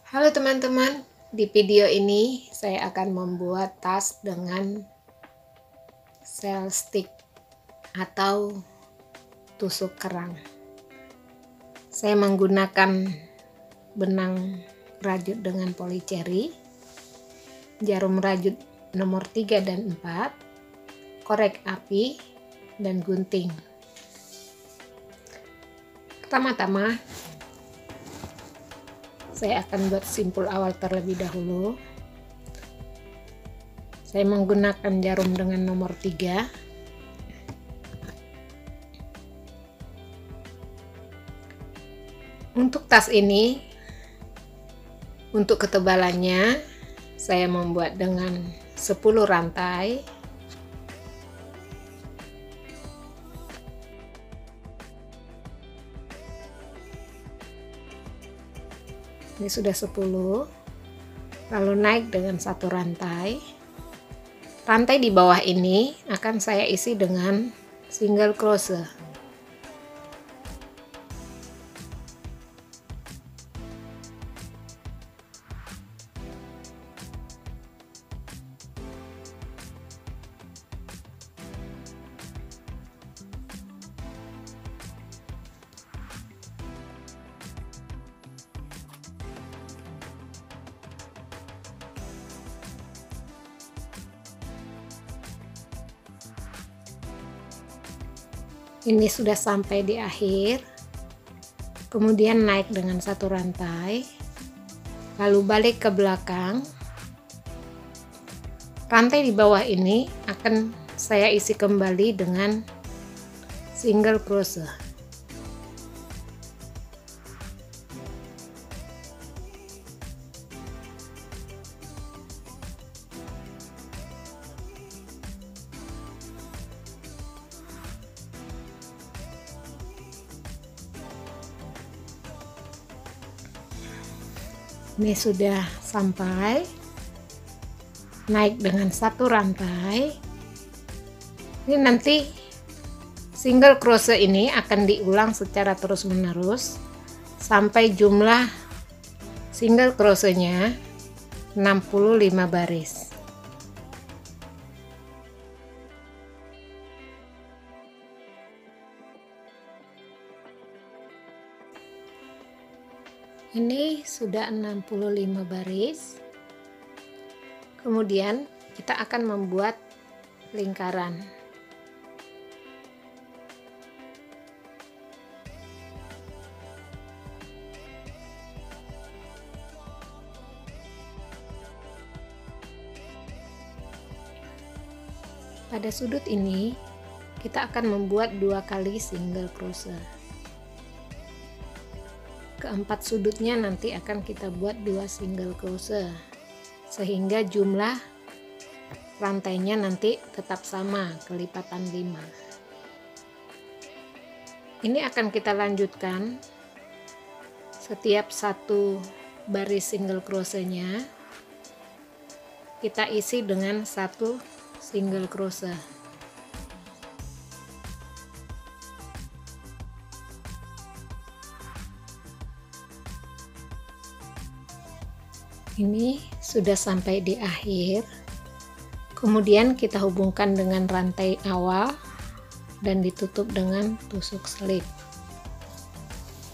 Halo teman-teman, di video ini saya akan membuat tas dengan sel stick atau tusuk kerang. Saya menggunakan benang rajut dengan polyceri, jarum rajut nomor 3 dan 4, korek api, dan gunting. Pertama-tama saya akan buat simpul awal terlebih dahulu. Saya menggunakan jarum dengan nomor 3. Untuk tas ini, untuk ketebalannya saya membuat dengan 10 rantai. Ini sudah 10, lalu naik dengan satu rantai. Rantai di bawah ini akan saya isi dengan single crochet. Ini sudah sampai di akhir, kemudian naik dengan satu rantai, lalu balik ke belakang. Rantai di bawah ini akan saya isi kembali dengan single crochet. Ini sudah sampai, naik dengan satu rantai. Ini nanti single crochet ini akan diulang secara terus menerus sampai jumlah single crochetnya 65 baris. Ini sudah 65 baris. Kemudian kita akan membuat lingkaran. Pada sudut ini kita akan membuat 2 kali single crochet. Keempat sudutnya nanti akan kita buat 2 single crochet sehingga jumlah rantainya nanti tetap sama, kelipatan 5. Ini akan kita lanjutkan setiap satu baris single crochetnya kita isi dengan satu single crochet. Ini sudah sampai di akhir, kemudian kita hubungkan dengan rantai awal dan ditutup dengan tusuk selip.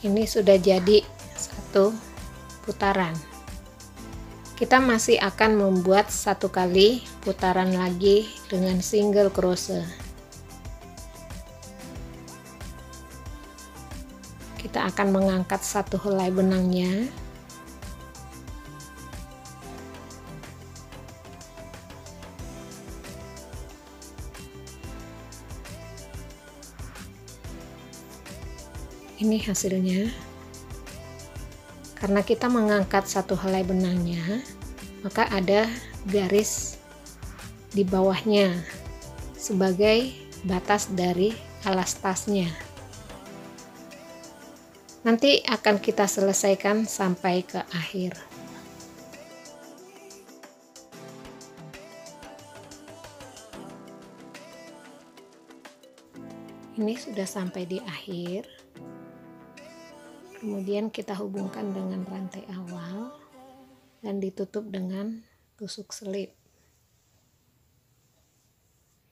Ini sudah jadi satu putaran. Kita masih akan membuat satu kali putaran lagi dengan single crochet. Kita akan mengangkat satu helai benangnya. Ini hasilnya. Karena kita mengangkat satu helai benangnya, maka ada garis di bawahnya sebagai batas dari alas tasnya. Nanti akan kita selesaikan sampai ke akhir. Ini sudah sampai di akhir. Kemudian kita hubungkan dengan rantai awal. dan ditutup dengan tusuk selip.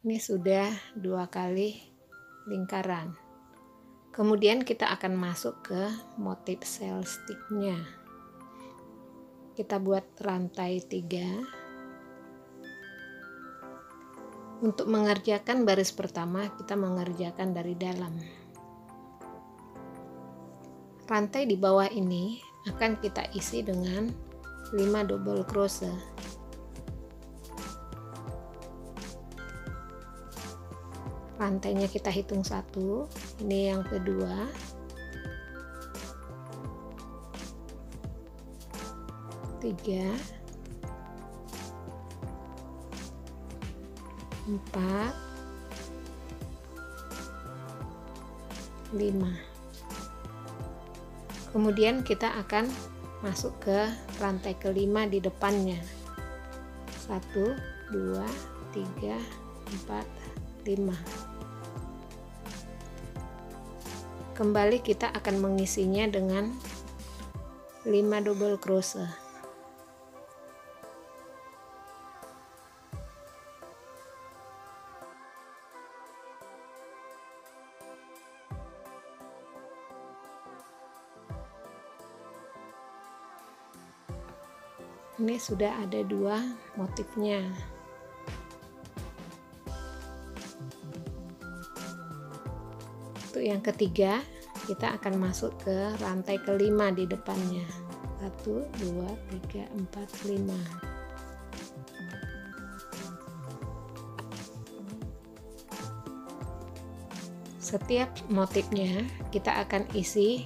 Ini sudah 2 kali lingkaran. Kemudian kita akan masuk ke motif shell sticknya. Kita buat rantai 3. Untuk mengerjakan baris pertama, kita mengerjakan dari dalam. Rantai di bawah ini akan kita isi dengan 5 double crochet. Rantainya kita hitung 1, ini yang kedua, tiga, 4, 5. Kemudian kita akan masuk ke rantai kelima di depannya. 1, 2, 3, 4, 5. Kembali kita akan mengisinya dengan 5 double crochet. Ini sudah ada 2 motifnya. Untuk yang ketiga, kita akan masuk ke rantai kelima di depannya. 1, 2, 3, 4, 5. Setiap motifnya kita akan isi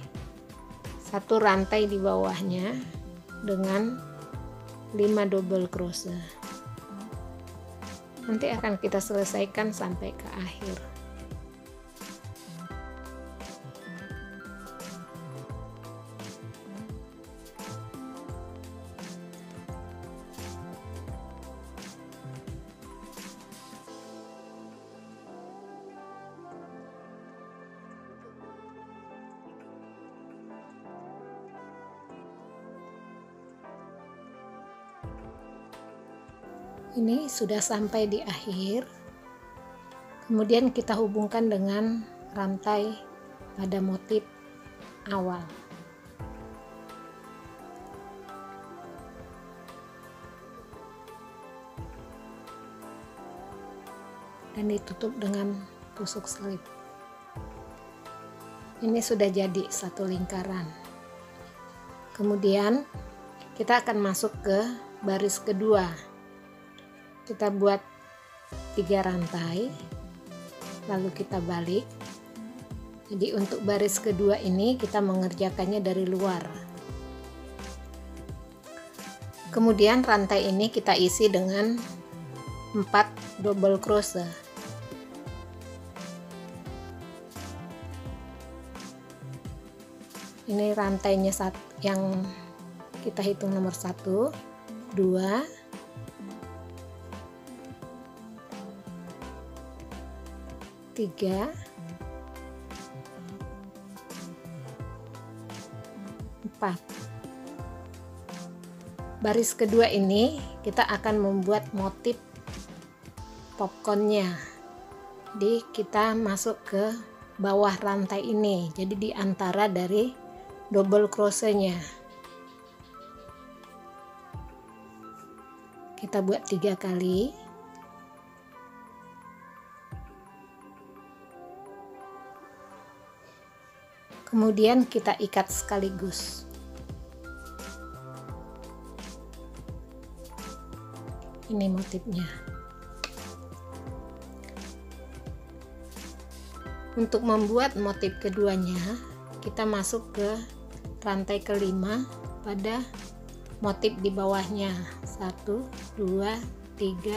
1 rantai di bawahnya dengan 5 double crochet. Nanti akan kita selesaikan sampai ke akhir. Ini sudah sampai di akhir. Kemudian kita hubungkan dengan rantai pada motif awal. Dan ditutup dengan tusuk selip. Ini sudah jadi 1 lingkaran. Kemudian kita akan masuk ke baris kedua. Kita buat 3 rantai, lalu kita balik. Jadi untuk baris kedua ini kita mengerjakannya dari luar. Kemudian rantai ini kita isi dengan 4 double crochet. Ini rantainya yang kita hitung nomor 1, 2, 3, 4. Baris kedua ini kita akan membuat motif popcornnya. Jadi kita masuk ke bawah rantai ini, jadi di antara dari double crochetnya. Kita buat 3 kali. Kemudian kita ikat sekaligus. Ini motifnya. Untuk membuat motif keduanya, kita masuk ke rantai kelima pada motif di bawahnya. 1, 2, 3,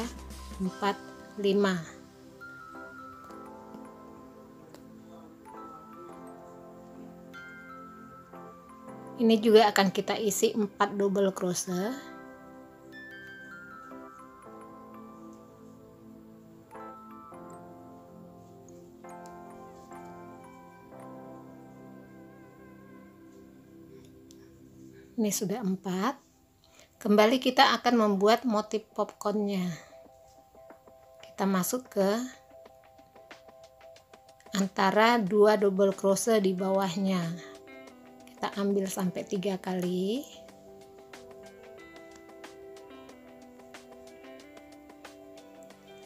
4, 5. Ini juga akan kita isi 4 double crochet. Ini sudah 4. Kembali kita akan membuat motif popcornnya. Kita masuk ke antara 2 double crochet di bawahnya. Kita ambil sampai 3 kali.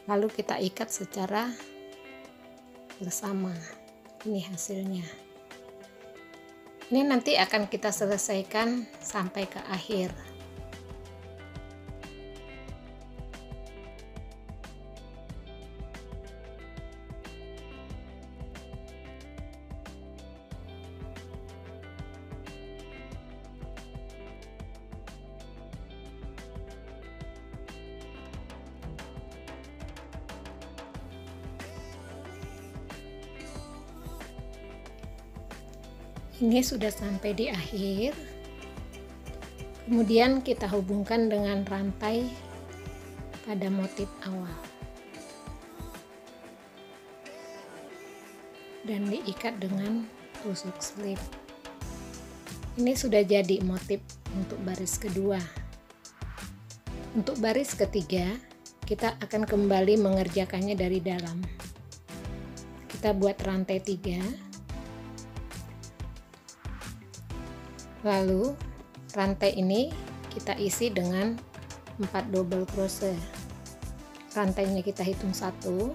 Lalu kita ikat secara bersama. Ini hasilnya. Ini nanti akan kita selesaikan sampai ke akhir. Ini sudah sampai di akhir. Kemudian kita hubungkan dengan rantai pada motif awal dan diikat dengan tusuk selip. Ini sudah jadi motif untuk baris kedua. Untuk baris ketiga, kita akan kembali mengerjakannya dari dalam. Kita buat rantai 3. Lalu rantai ini kita isi dengan 4 double crochet. Rantainya kita hitung 1, 2,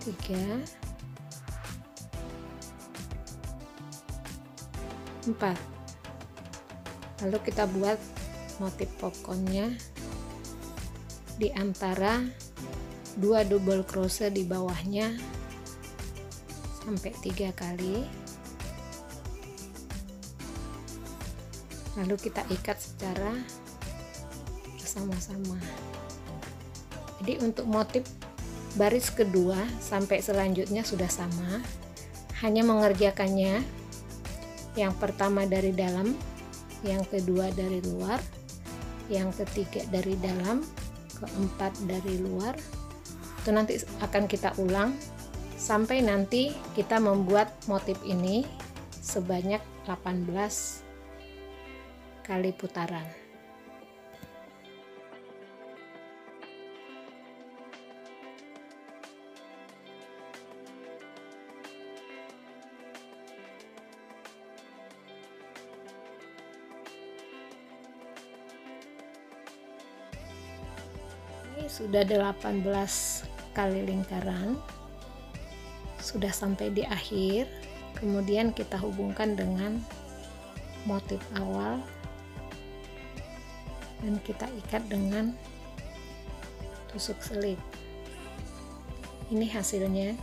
3, 4. Lalu kita buat motif popcornnya di antara 2 double crochet di bawahnya sampai 3 kali. Lalu kita ikat secara bersama-sama. Jadi untuk motif baris kedua sampai selanjutnya sudah sama, hanya mengerjakannya yang pertama dari dalam, yang kedua dari luar, yang ketiga dari dalam, keempat dari luar. Itu nanti akan kita ulang sampai nanti kita membuat motif ini sebanyak 18 kali putaran. Sudah 18 kali lingkaran, sudah sampai di akhir. Kemudian kita hubungkan dengan motif awal dan kita ikat dengan tusuk selip. Ini hasilnya.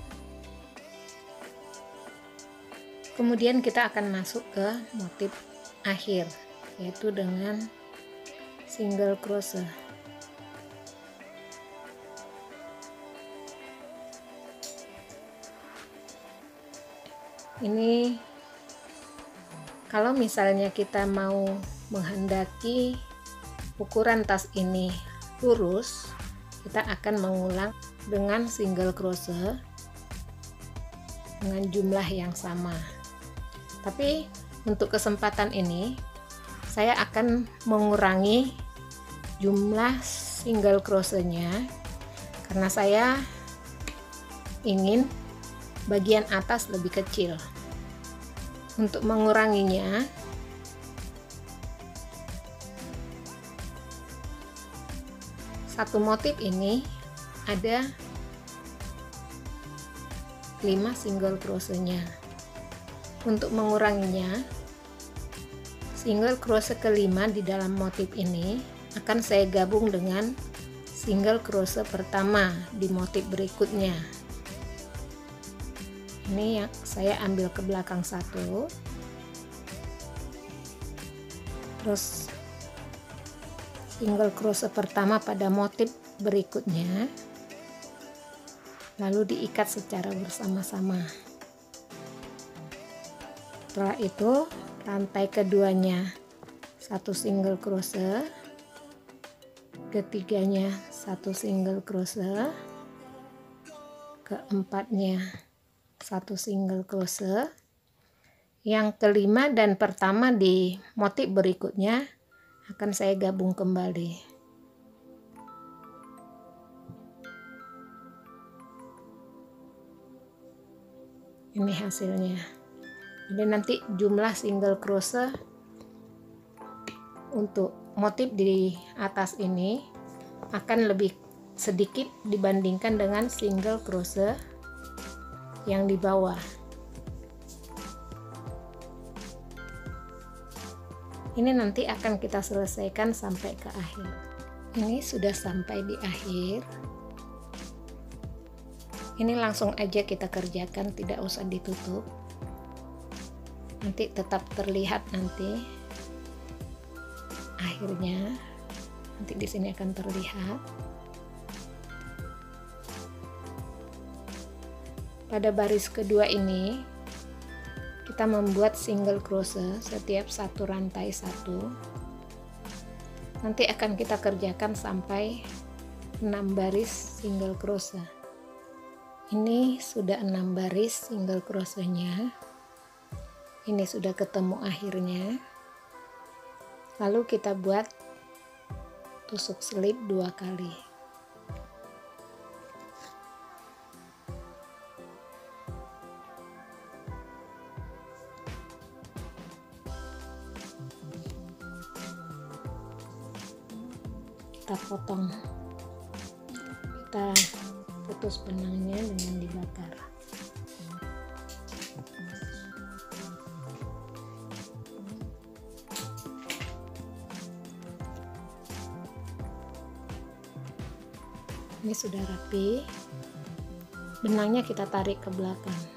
Kemudian kita akan masuk ke motif akhir, yaitu dengan single crochet. Ini kalau misalnya kita mau menghendaki ukuran tas ini lurus, kita akan mengulang dengan single crochet dengan jumlah yang sama. Tapi untuk kesempatan ini saya akan mengurangi jumlah single crochetnya karena saya ingin bagian atas lebih kecil. Untuk menguranginya, satu motif ini ada 5 single crochetnya. Untuk menguranginya, single crochet kelima di dalam motif ini akan saya gabung dengan single crochet pertama di motif berikutnya. Ini yang saya ambil ke belakang 1, terus single crochet pertama pada motif berikutnya, lalu diikat secara bersama-sama. Setelah itu rantai keduanya 1 single crochet, ketiganya 1 single crochet, keempatnya 1 single crochet, yang kelima dan pertama di motif berikutnya akan saya gabung kembali. Ini hasilnya. Jadi nanti jumlah single crochet untuk motif di atas ini akan lebih sedikit dibandingkan dengan single crochet yang di bawah. Ini nanti akan kita selesaikan sampai ke akhir. Ini sudah sampai di akhir. Ini langsung aja kita kerjakan, tidak usah ditutup. Nanti tetap terlihat nanti akhirnya. Nanti di sini akan terlihat. Pada baris kedua ini kita membuat single crochet setiap satu rantai satu. Nanti akan kita kerjakan sampai 6 baris single crochet. Ini sudah 6 baris single crochetnya. Ini sudah ketemu akhirnya. Lalu kita buat tusuk selip 2 kali. Kita potong, kita putus benangnya dengan dibakar. Ini sudah rapi, benangnya kita tarik ke belakang.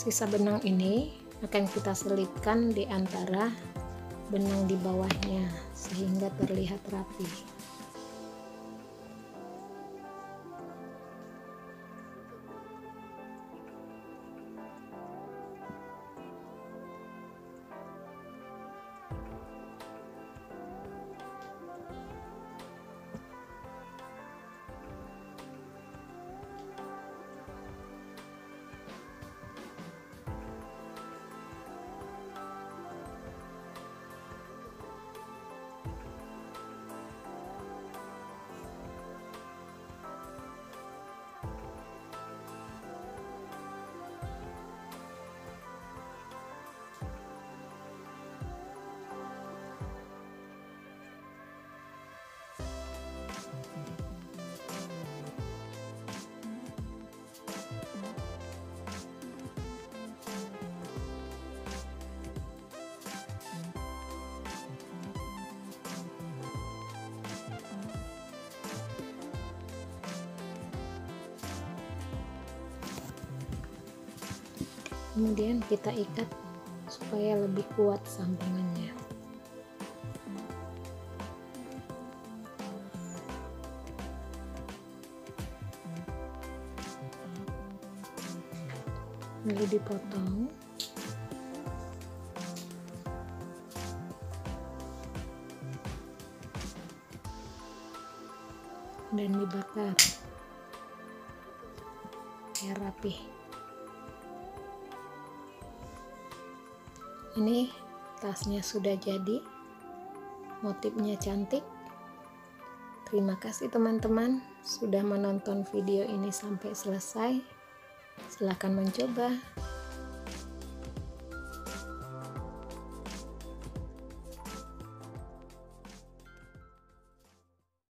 Sisa benang ini akan kita selipkan di antara benang di bawahnya sehingga terlihat rapi. Kemudian kita ikat supaya lebih kuat sampingannya. Lalu dipotong. Dan dibakar biar rapi. Ini tasnya sudah jadi, motifnya cantik. Terima kasih teman-teman sudah menonton video ini sampai selesai. Silahkan mencoba.